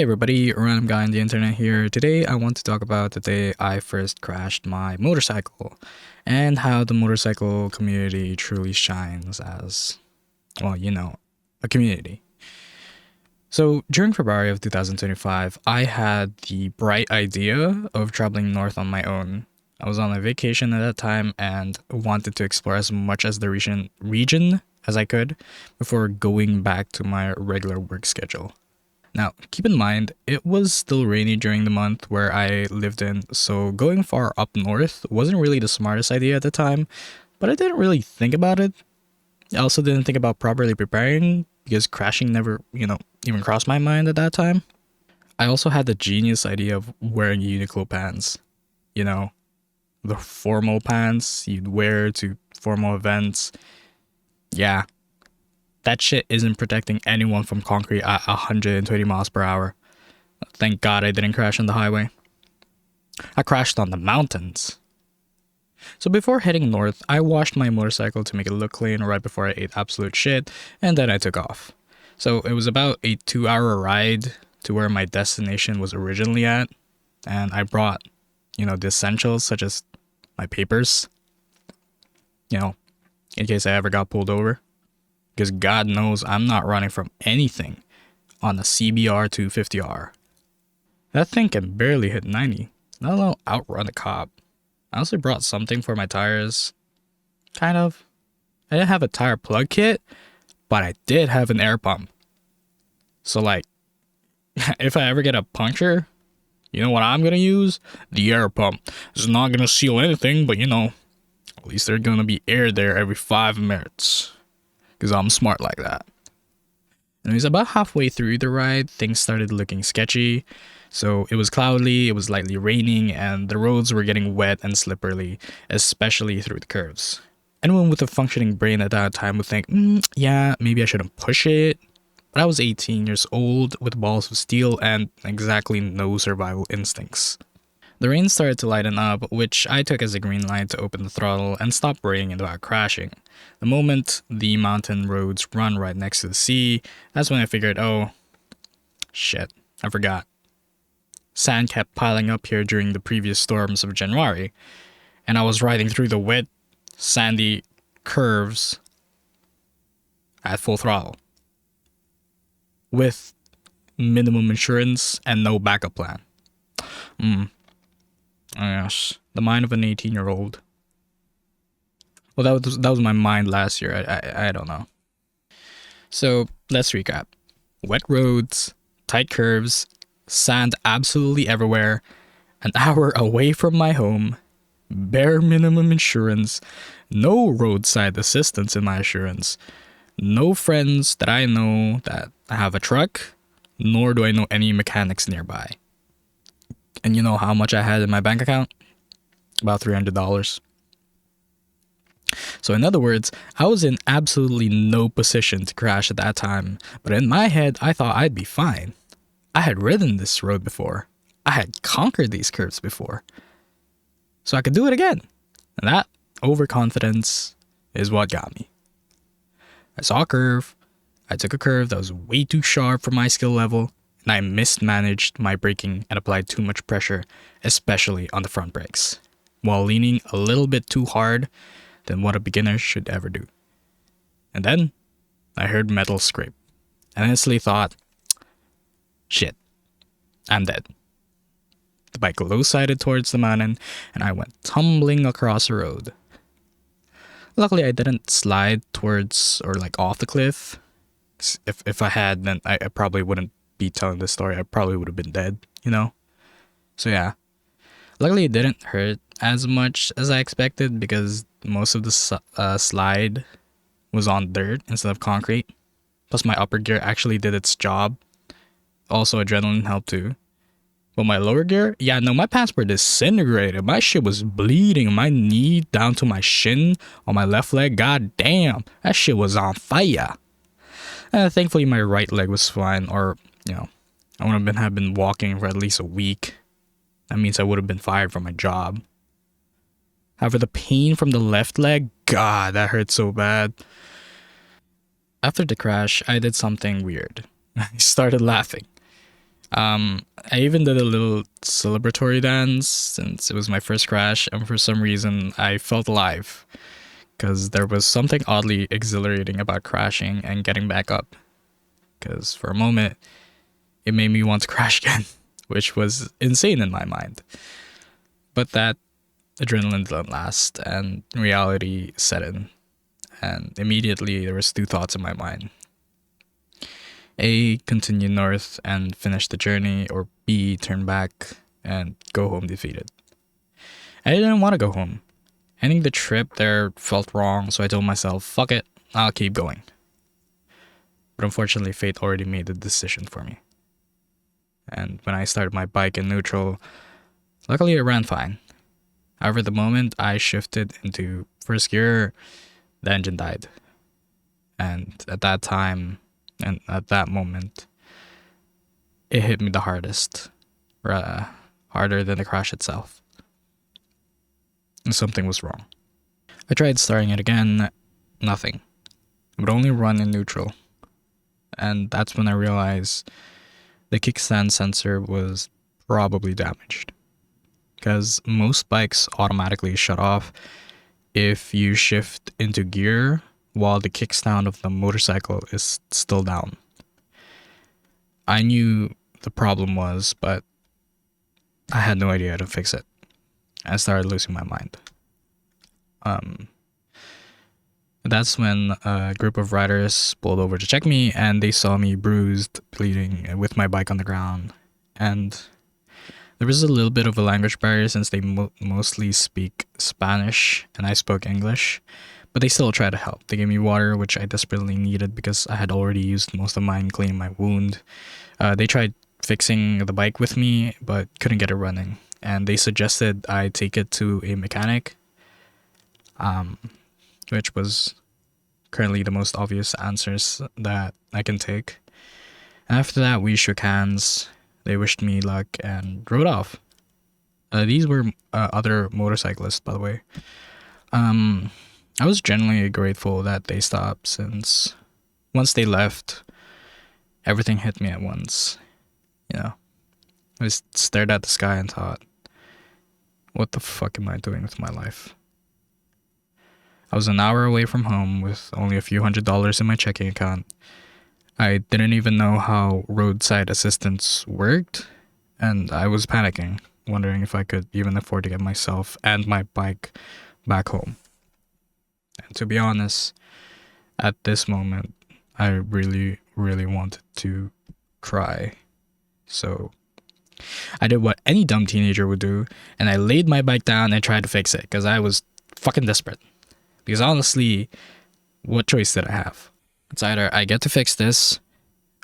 Hey everybody, random guy on the internet here. Today I want to talk about the day I first crashed my motorcycle and how the motorcycle community truly shines as, a community. So during February of 2025, I had the bright idea of traveling north on my own. I was on a vacation at that time and wanted to explore as much as the region as I could before going back to my regular work schedule. Now, keep in mind, it was still rainy during the month where I lived in, so going far up north wasn't really the smartest idea at the time, but I didn't really think about it. I also didn't think about properly preparing because crashing never, even crossed my mind at that time. I also had the genius idea of wearing Uniqlo pants. You know, the formal pants you'd wear to formal events. Yeah, that shit isn't protecting anyone from concrete at 120 miles per hour. Thank God I didn't crash on the highway. I crashed on the mountains. So before heading north, I washed my motorcycle to make it look clean right before I ate absolute shit, and then I took off. So it was about a 2-hour ride to where my destination was originally at, and I brought, the essentials such as my papers, in case I ever got pulled over. Because God knows I'm not running from anything on a CBR 250R. That thing can barely hit 90, let alone outrun a cop. I also brought something for my tires. Kind of. I didn't have a tire plug kit, but I did have an air pump. So if I ever get a puncture, you know what I'm gonna use? The air pump. It's not gonna seal anything, but at least there's gonna be air there every 5 minutes. Because I'm smart like that. And it was about halfway through the ride, things started looking sketchy. So it was cloudy, it was lightly raining, and the roads were getting wet and slippery, especially through the curves. Anyone with a functioning brain at that time would think, yeah, maybe I shouldn't push it. But I was 18 years old with balls of steel and exactly no survival instincts. The rain started to lighten up, which I took as a green light to open the throttle and stop worrying about crashing. The moment the mountain roads run right next to the sea, that's when I figured, oh, shit, I forgot. Sand kept piling up here during the previous storms of January, and I was riding through the wet, sandy curves at full throttle, with minimum insurance and no backup plan. Oh yes, the mind of an 18-year-old. Well, that was my mind last year. I don't know. So let's recap. Wet roads, tight curves, sand absolutely everywhere, an hour away from my home, bare minimum insurance, no roadside assistance in my insurance, no friends that I know that have a truck, nor do I know any mechanics nearby. And you know how much I had in my bank account? About $300. So in other words, I was in absolutely no position to crash at that time, but in my head, I thought I'd be fine. I had ridden this road before. I had conquered these curves before. So I could do it again. And that overconfidence is what got me. I saw a curve. I took a curve that was way too sharp for my skill level, and I mismanaged my braking and applied too much pressure, especially on the front brakes, while leaning a little bit too hard than what a beginner should ever do. And then I heard metal scrape and I instantly thought, shit, I'm dead. The bike low-sided towards the mountain and I went tumbling across the road. Luckily, I didn't slide towards or off the cliff. If I had, then I probably wouldn't be telling this story. I probably would have been dead, So yeah. Luckily, it didn't hurt as much as I expected because most of the slide was on dirt instead of concrete. Plus, my upper gear actually did its job. Also, adrenaline helped too. But my lower gear, my pants were disintegrated. My shit was bleeding. My knee down to my shin on my left leg. God damn, that shit was on fire. Thankfully, my right leg was fine, or I would have been walking for at least a week. That means I would have been fired from my job. However, the pain from the left leg, God, that hurt so bad. After the crash, I did something weird. I started laughing. I even did a little celebratory dance since it was my first crash, and for some reason I felt alive because there was something oddly exhilarating about crashing and getting back up. Because for a moment, it made me want to crash again, which was insane in my mind. But that adrenaline didn't last, and reality set in. And immediately there was two thoughts in my mind: A, continue north and finish the journey, or B, turn back and go home defeated. I didn't want to go home. Ending the trip there felt wrong, so I told myself, fuck it, I'll keep going. But unfortunately, fate already made the decision for me. And when I started my bike in neutral, luckily it ran fine. However, the moment I shifted into first gear, the engine died. And at that time, and at that moment, it hit me the hardest. Harder than the crash itself. And something was wrong. I tried starting it again, nothing. It would only run in neutral. And that's when I realized the kickstand sensor was probably damaged. Because most bikes automatically shut off if you shift into gear while the kickstand of the motorcycle is still down. I knew the problem was, but I had no idea how to fix it. I started losing my mind. That's when a group of riders pulled over to check me, and they saw me bruised, bleeding, with my bike on the ground. And there was a little bit of a language barrier since they mostly speak Spanish and I spoke English, but they still tried to help. They gave me water, which I desperately needed because I had already used most of mine cleaning my wound. They tried fixing the bike with me, but couldn't get it running. And they suggested I take it to a mechanic, which was currently the most obvious answers that I can take. And after that, we shook hands. They wished me luck and rode off. These were other motorcyclists, by the way. I was genuinely grateful that they stopped, since once they left, everything hit me at once. I just stared at the sky and thought, what the fuck am I doing with my life? I was an hour away from home with only a few $100s in my checking account. I didn't even know how roadside assistance worked, and I was panicking, wondering if I could even afford to get myself and my bike back home. And to be honest, at this moment, I really, really wanted to cry. So I did what any dumb teenager would do, and I laid my bike down and tried to fix it because I was fucking desperate. Because honestly, what choice did I have? It's either I get to fix this,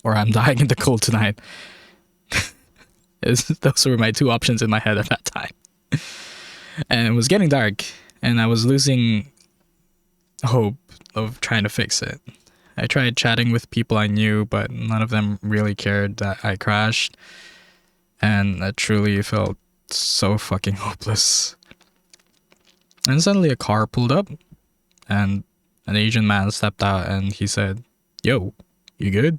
or I'm dying in the cold tonight. Those were my two options in my head at that time. And it was getting dark, and I was losing hope of trying to fix it. I tried chatting with people I knew, but none of them really cared that I crashed. And I truly felt so fucking hopeless. And suddenly a car pulled up, and an Asian man stepped out and he said, "Yo, you good?"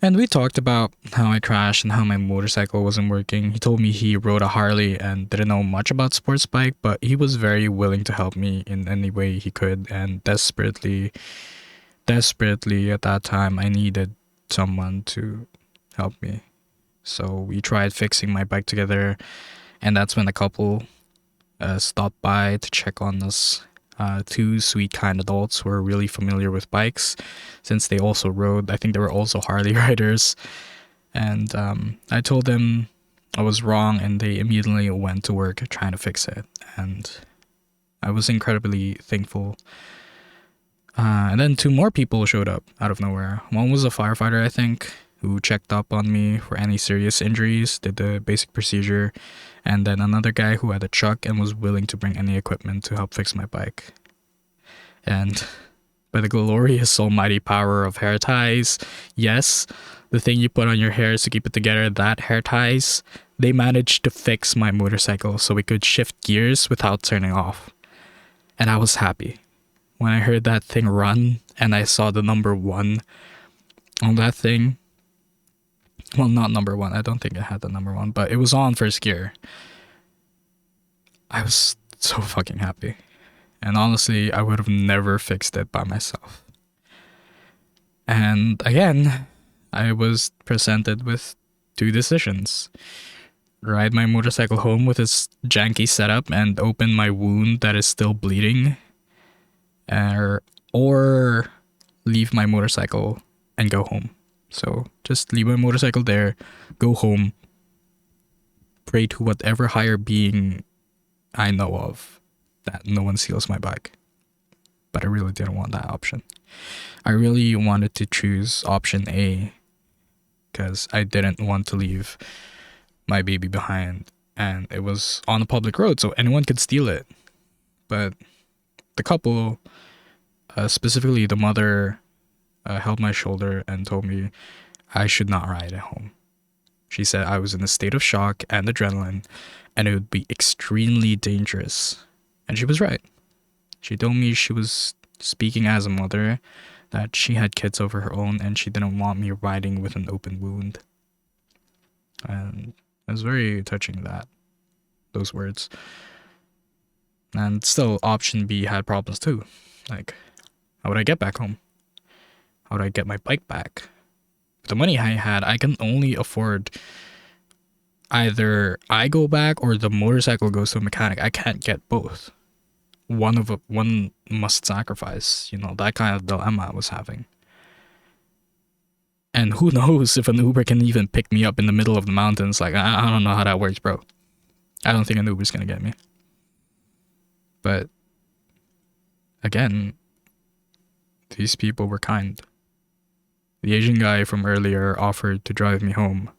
And we talked about how I crashed and how my motorcycle wasn't working. He told me he rode a Harley and didn't know much about sports bike, but he was very willing to help me in any way he could. And desperately at that time, I needed someone to help me. So we tried fixing my bike together, and that's when the couple stopped by to check on us. Two sweet, kind adults who were really familiar with bikes, since they also rode. I think they were also Harley riders. And I told them I was wrong, and they immediately went to work trying to fix it. And I was incredibly thankful. And then two more people showed up out of nowhere. One was a firefighter, I think, who checked up on me for any serious injuries, did the basic procedure, and then another guy who had a truck and was willing to bring any equipment to help fix my bike. And by the glorious almighty power of hair ties, yes, the thing you put on your hair to keep it together, that hair ties, they managed to fix my motorcycle so we could shift gears without turning off. And I was happy. When I heard that thing run and I saw the number 1 on that thing, Well, not number one. I don't think it had the number one, but it was on first gear. I was so fucking happy. And honestly, I would have never fixed it by myself. And again, I was presented with two decisions: ride my motorcycle home with its janky setup and open my wound that is still bleeding, or leave my motorcycle and go home. So just leave my motorcycle there, go home, pray to whatever higher being I know of that no one steals my bike. But I really didn't want that option. I really wanted to choose option A because I didn't want to leave my baby behind, and it was on a public road, so anyone could steal it. But the couple, specifically the mother, held my shoulder and told me I should not ride at home. She said I was in a state of shock and adrenaline, and it would be extremely dangerous. And she was right. She told me she was speaking as a mother, that she had kids of her own, and she didn't want me riding with an open wound. And it was very touching, those words. And still, option B had problems too. Like, how would I get back home? How would I get my bike back? With the money I had, I can only afford either I go back or the motorcycle goes to a mechanic. I can't get both. One must sacrifice. That kind of dilemma I was having. And who knows if an Uber can even pick me up in the middle of the mountains. Like, I don't know how that works, bro. I don't think an Uber's gonna get me. But again, these people were kind. The Asian guy from earlier offered to drive me home,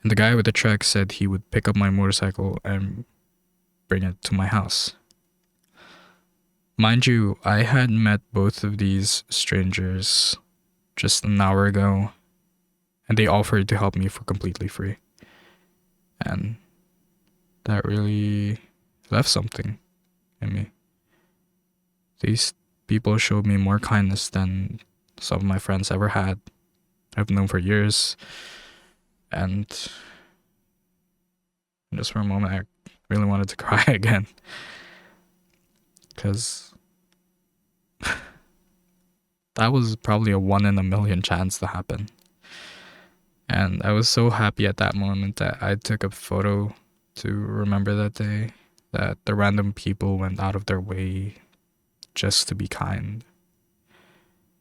and the guy with the truck said he would pick up my motorcycle and bring it to my house. Mind you, I had met both of these strangers just an hour ago, and they offered to help me for completely free. And that really left something in me. These people showed me more kindness than some of my friends ever had. I've known for years. And just for a moment, I really wanted to cry again. Because that was probably a 1 in a million chance to happen. And I was so happy at that moment that I took a photo to remember that day, that the random people went out of their way just to be kind.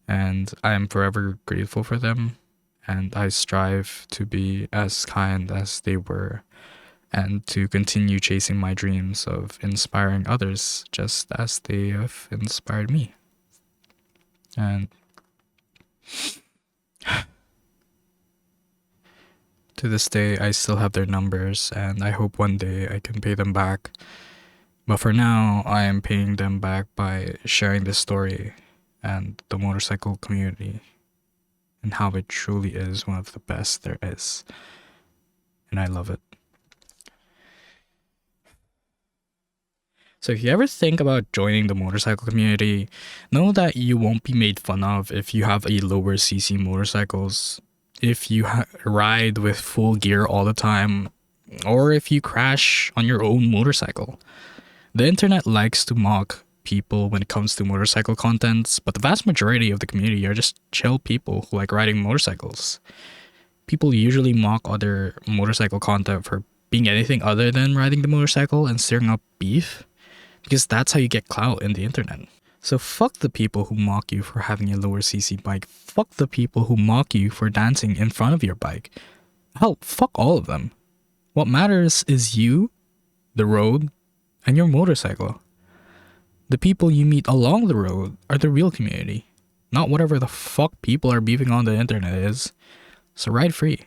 And I am forever grateful for them, and I strive to be as kind as they were, and to continue chasing my dreams of inspiring others just as they have inspired me. And to this day, I still have their numbers, and I hope one day I can pay them back. But for now, I am paying them back by sharing this story and the motorcycle community, and how it truly is one of the best there is. And I love it. So if you ever think about joining the motorcycle community, know that you won't be made fun of if you have a lower cc motorcycles, if you ride with full gear all the time, or if you crash on your own motorcycle. The internet likes to mock people when it comes to motorcycle contents, but the vast majority of the community are just chill people who like riding motorcycles. People usually mock other motorcycle content for being anything other than riding the motorcycle and stirring up beef, because that's how you get clout in the internet. So fuck the people who mock you for having a lower cc bike. Fuck the people who mock you for dancing in front of your bike. Hell, fuck all of them. What matters is you, the road, and your motorcycle. The people you meet along the road are the real community, not whatever the fuck people are beefing on the internet is. So ride free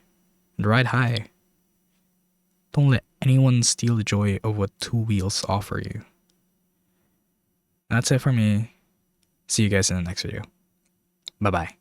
and ride high. Don't let anyone steal the joy of what two wheels offer you. That's it for me. See you guys in the next video. Bye bye.